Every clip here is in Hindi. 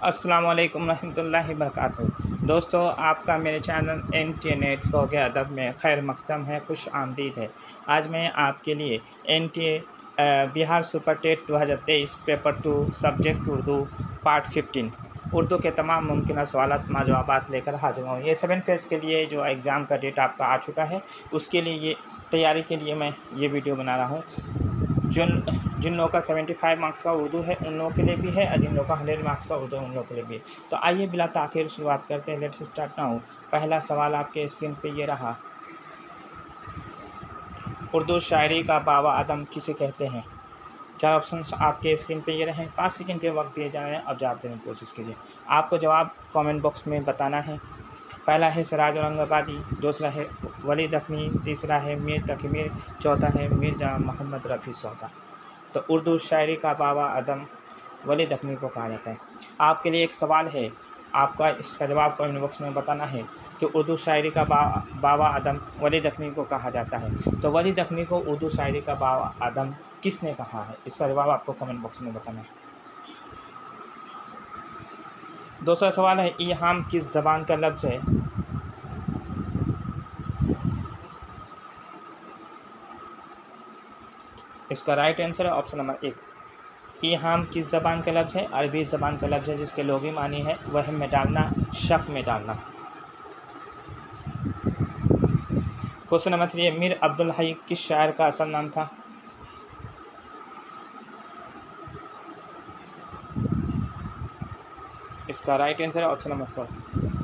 अस्सलाम वालेकुम रहमतुल्लाहि वबरकातुहू। दोस्तों, आपका मेरे चैनल NTA नेट फ़रोग़ अदब में खैर मक़दम है, खुश आमदीद है। आज मैं आपके लिए NTA Bihar super TET 2023 paper 2 subject Urdu part 15 Urdu के तमाम मुमकिन सवालात जवाबात लेकर हाजिर हूँ। ये 7 फेज़ के लिए जो एग्ज़ाम का डेट आपका आ चुका है, उसके लिए ये तैयारी के लिए मैं ये वीडियो बना रहा हूँ। जिन लोगों का 75 मार्क्स का उर्दू है उन लोगों के लिए भी है, और जिन लोगों का 100 मार्क्स का उर्दू है उन लोगों के लिए भी है। तो आइए बिला ताख़ीर शुरुआत करते हैं। Let's start now. पहला सवाल आपके स्क्रीन पे ये रहा। उर्दू शायरी का बाबा आदम किसे कहते हैं? 4 ऑप्शंस आपके स्क्रीन पे ये रहे। 5 सेकंड के वक्त दिए जा रहे हैं, अब जवाब देने की कोशिश कीजिए। आपको जवाब कमेंट बॉक्स में बताना है। पहला है सिराज औरंगाबादी, दूसरा है वली दखनी, तीसरा है मीर तकी मीर, चौथा है मिर्ज़ा मोहम्मद रफ़ी सौदा। तो उर्दू शायरी का बाबा आदम वली दखनी को कहा जाता है। आपके लिए एक सवाल है, आपका इसका जवाब कमेंट बॉक्स में बताना है कि उर्दू शायरी का बाबा आदम वली दखनी को कहा जाता है। तो वली दखनी को उर्दू शायरी का बाबा आदम किसने कहा है? इसका जवाब आपको कमेंट बॉक्स में बताना है। दूसरा सवाल है, इल्हाम किस ज़बान का लफ्ज़ है? इसका राइट आंसर है ऑप्शन नंबर 1। इल्हाम किस ज़बान का लफ्ज़ है? अरबी ज़बान का लफ्ज़ है, जिसके लोगी मानी है वहम में डालना, शक में डालना। क्वेश्चन नंबर 3 है, मीर अब्दुल हई किस शायर का असल नाम था? इसका राइट आंसर है ऑप्शन नंबर 4।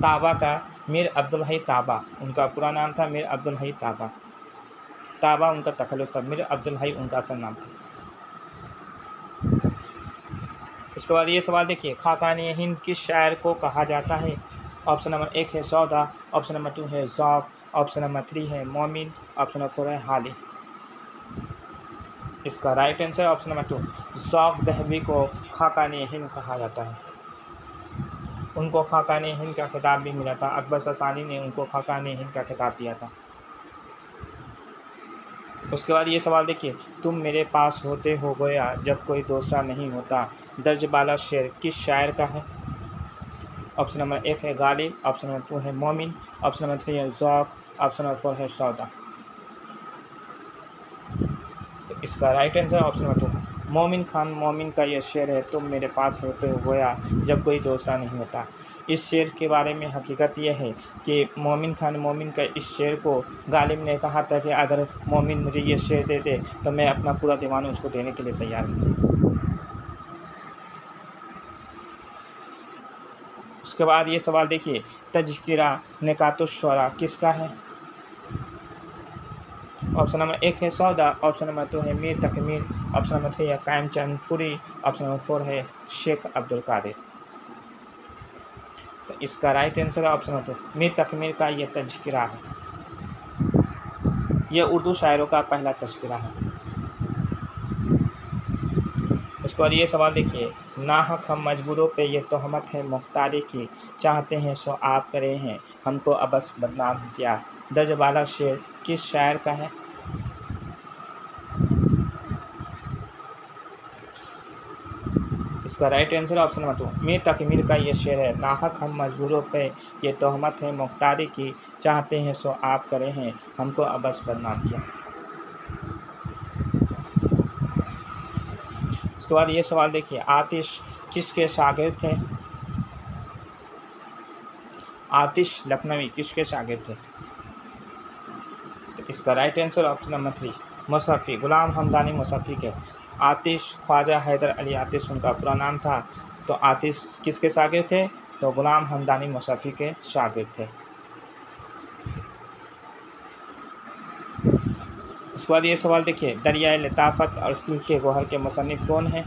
ताबा का मीर अब्दुल हई ताबा उनका पूरा नाम था, मीर अब्दुल हई ताबा। ताबा उनका तखल्लुस था, मीर अब्दुल हई उनका असल नाम था। उसके बाद ये सवाल देखिए, खाकानी हिंद किस शायर को कहा जाता है? ऑप्शन नंबर 1 है सौदा, ऑप्शन नंबर 2 है ज़ौक़, ऑप्शन नंबर 3 है मोमिन, ऑप्शन नंबर 4 है हाली। इसका राइट आंसर है ऑप्शन नंबर 2। ज़ौक़ दहलवी को खाकानी हिंद कहा जाता है। उनको खाकानी हिंद का खिताब भी मिला था। अकबर ससानी ने उनको खाकानी हिंद का खिताब दिया था। उसके बाद ये सवाल देखिए, तुम मेरे पास होते हो गोया जब कोई दूसरा नहीं होता, दर्ज बाला शेर किस शायर का है? ऑप्शन नंबर 1 है गालिब, ऑप्शन नंबर 2 है मोमिन, ऑप्शन नंबर 3 है ज़ौक़, ऑप्शन नंबर 4 है सौदा। तो इसका राइट आंसर ऑप्शन नंबर 2 मोमिन खान मोमिन का यह शेर है, तुम मेरे पास होते हो गोया जब कोई दूसरा नहीं होता। इस शेर के बारे में हकीकत यह है कि मोमिन खान मोमिन का इस शेर को गालिब ने कहा था कि अगर मोमिन मुझे ये शेर दे दे तो मैं अपना पूरा दीवाना उसको देने के लिए तैयार हूँ। उसके बाद ये सवाल देखिए, तज़किरा निकातुश्शुअरा किसका है? ऑप्शन नंबर 1 है सौदा, ऑप्शन नंबर 2 है मीर तकी मीर, ऑप्शन नंबर 3 है कायम चंद पुरी, ऑप्शन नंबर 4 है शेख अब्दुल कादिर। तो इसका राइट आंसर है ऑप्शन नंबर 2 मीर तकी मीर का ये तज़किरा है। यह उर्दू शायरों का पहला तज़किरा है। उसके बाद ये सवाल देखिए, नाहक हम मजबूरों पे ये तोहमत है मुख्तारी की, चाहते हैं सो आप करे हैं हमको अबस बदनाम किया, दर्ज बाला शेर किस शायर का है? इसका right answer option number 2 Mir Taqi Mir का ये शेर है, नाहक हम मजबूरों पे ये तोहमत है मुख्तारी की, चाहते हैं सो आप करे हैं हमको अबस बदनाम किया। उसके बाद ये सवाल देखिए, आतिश किसके शागिर्द थे? आतिश लखनवी किसके शागिर्द थे? तो इसका right answer option number 3 Musafi गुलाम हमदानी मुसफ़ी के। आतिश ख्वाजा हैदर अली आतिश उनका पूरा नाम था। तो आतिश किसके शागिर्द थे? तो गुलाम हमदानी मुसफ़ी के शागिर्द थे। उसके बाद ये सवाल देखिए, दरियाए लताफ़त और सिल्के गोहर के मुसन्निफ़ कौन हैं?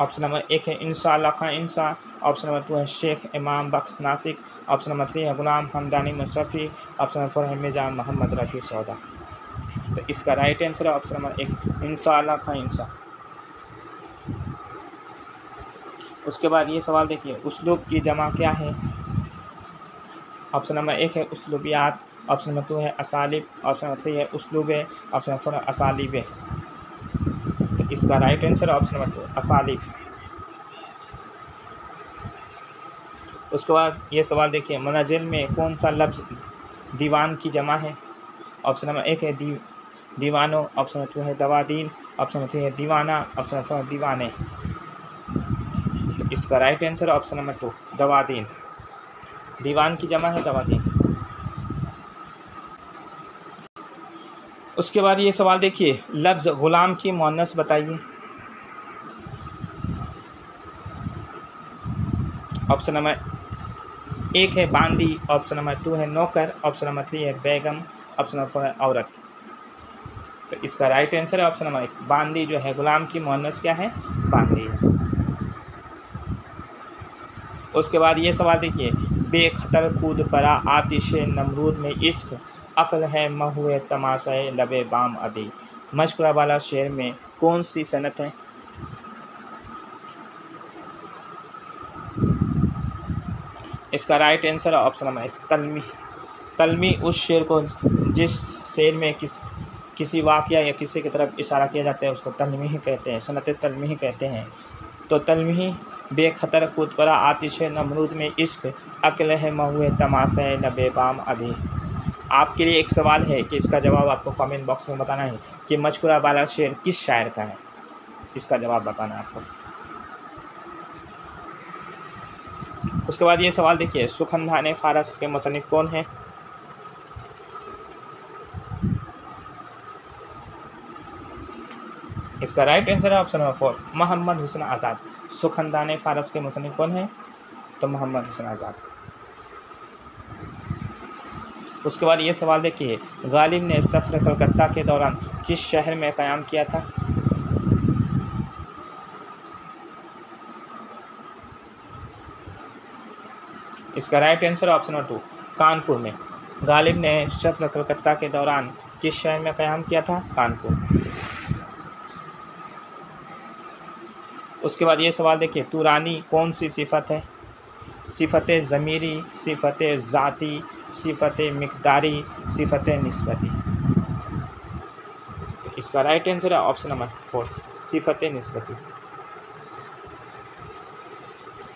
ऑप्शन नंबर 1 है इंसा अल्लाह खां इंसा, ऑप्शन नंबर 2 है शेख इमाम बख्श नासिक, ऑप्शन नंबर 3 है गुलाम हमदानी मुसफ़ी, ऑप्शन नंबर 4 है मिर्ज़ा मोहम्मद रफ़ी सौदा। तो इसका राइट आंसर है ऑप्शन नंबर 1 इंसा अल्लाह खां इंसा। उसके बाद ये सवाल देखिए, उसलूब की जमा क्या है? ऑप्शन नंबर 1 है उसलूबियात, ऑप्शन नंबर 2 है असालिब, ऑप्शन नंबर 3 है उसलूबे, ऑप्शन नंबर 4 है असालिबे। तो इसका राइट आंसर ऑप्शन नंबर 2 असालिब। उसके बाद ये सवाल देखिए, मुनज़्ज़िल में कौन सा लफ्ज़ दीवान की जमा है? ऑप्शन नंबर 1 है दीवानों, ऑप्शन नंबर 2 है दवादीन, ऑप्शन नंबर 3 है दीवाना, ऑप्शन नंबर 4 है दीवाने। तो इसका राइट आंसर ऑप्शन नंबर 2 दवादीन। दीवान की जमा है दवादीन। उसके बाद ये सवाल देखिए, लफ्ज़ ग़ुलाम की मुअन्नस बताइए। ऑप्शन नंबर 1 है बांदी, ऑप्शन नंबर 2 है नौकर, ऑप्शन नंबर 3 है बेगम, ऑप्शन नंबर 4 है औरत। तो इसका राइट आंसर है ऑप्शन नंबर 1 बांदी जो है, ग़ुलाम की मुअन्नस क्या है? बांदी है। उसके बाद ये सवाल देखिए, बेखतर कूद पड़ा आतिश नमरूद में इश्क, अक्ल है महुए तमाशाए लबे बाम अभी। मशकुरा वाला शेर में कौन सी सनत है? इसका राइट आंसर है ऑप्शन नंबर 1 तलमी। तलमी उस शेर को, जिस शेर में किसी वाक़या या किसी की तरफ इशारा किया जाता है, उसको तलमी ही कहते हैं, सनत तलमी ही कहते हैं। तो तलमी बेखतर कूद पड़ा आतिश नमरूद में इश्क, अक्ल है महुए तमाशाए लबे बाम अभी। आपके लिए एक सवाल है कि इसका जवाब आपको कमेंट बॉक्स में बताना है कि मशकुरा वाला शेर किस शायर का है। इसका जवाब बताना है आपको। उसके बाद ये सवाल देखिए, सुखनदाने फारस के मुसन्निफ कौन है? इसका राइट आंसर है ऑप्शन नंबर 4 मोहम्मद हुसैन आज़ाद। सुखनदाने फारस के मुसन्निफ कौन है? तो मोहम्मद हुसैन आज़ाद। उसके बाद ये सवाल देखिए, गालिब ने सफ़र कलकत्ता के दौरान किस शहर में क़याम किया था? इसका right answer option number 2 Kanpur में। गालिब ने सफ़र कलकत्ता के दौरान किस शहर में क़याम किया था? कानपुर। उसके बाद ये सवाल देखिए, तुरानी कौन सी सिफ़त है? सिफ़त ज़मीरी, सिफ़त ज़ाती, सिफ़त मिक़दारी, सिफ़त निस्बती। तो इसका राइट आंसर है ऑप्शन नंबर 4 सिफ़त निस्बती।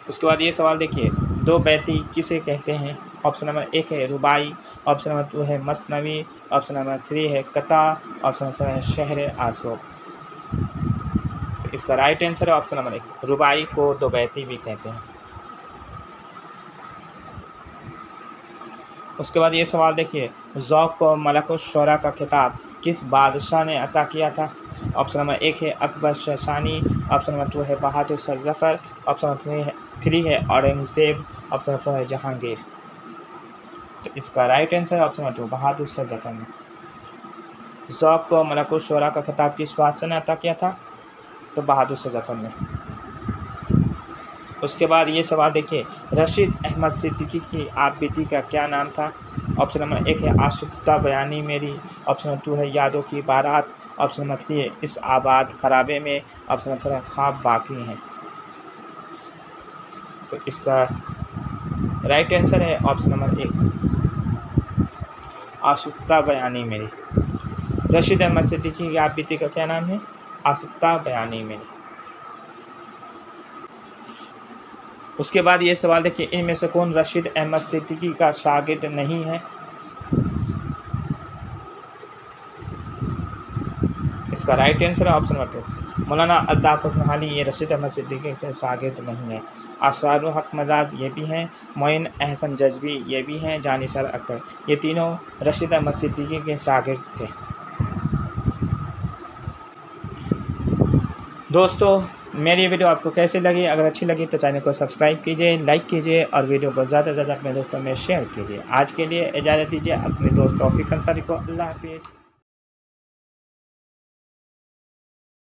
उसके बाद ये सवाल देखिए, दो बैती किसे कहते हैं? ऑप्शन नंबर 1 है रुबाई, ऑप्शन नंबर 2 है मसनवी, ऑप्शन नंबर 3 है कता, ऑप्शन नंबर 4 है शहर आसोब। तो इसका राइट आंसर है ऑप्शन नंबर 1 रुबाई को दो बैती भी कहते हैं। उसके बाद ये सवाल देखिए, ज़ौक़ को मलकुश-शुरा का खिताब किस बादशाह ने अता किया था? ऑप्शन नंबर 1 है अकबर शासानी, ऑप्शन नंबर 2 है बहादुर शाह ज़फ़र, ऑप्शन नंबर 3 है औरंगज़ेब, ऑप्शन नंबर 4 है जहांगीर। तो इसका राइट आंसर है ऑप्शन नंबर 2 बहादुर शाह ज़फ़र ने। ज़ौक़ को मलकुश-शुरा का खिताब किस बादशाह ने अता किया था? तो बहादुर शाह ज़फ़र ने। उसके बाद ये सवाल देखिए, रशीद अहमद सिद्दीकी की आपबीती का क्या नाम था? ऑप्शन नंबर 1 है आशुफ्ता बयानी मेरी, ऑप्शन नंबर 2 है यादों की बारात, ऑप्शन नंबर 3 है इस आबाद खराबे में, ऑप्शन नंबर 4 है ख्वाब बाकी हैं। तो इसका राइट आंसर है ऑप्शन नंबर 1 आशुफ्ता बयानी मेरी। रशीद अहमद सिद्दीकी की आपबीती का क्या नाम है? आशुफ्ता बयानी मेरी। उसके बाद ये सवाल देखिए, इनमें से कौन रशीद अहमद सिद्दीकी का शागिर्द नहीं है? इसका राइट आंसर है ऑप्शन नंबर 2 मौलाना अल्ताफ़ हुसैन हाली ये रशीद अहमद सिद्दीकी के शागिर्द नहीं है। असरारुल हक मजाज ये भी हैं, मोइन अहसन जज़बी ये भी हैं, जानिसार अख्तर ये तीनों रशीद अहमद सिद्दीकी के शागिर्द थे। दोस्तों मेरी वीडियो आपको कैसी लगी? अगर अच्छी लगी तो चैनल को सब्सक्राइब कीजिए, लाइक कीजिए और वीडियो को ज़्यादा से ज़्यादा अपने दोस्तों में शेयर कीजिए। आज के लिए इजाज़त दीजिए अपने दोस्त तौफीक अंसारी को। अल्लाह हाफ़िज़।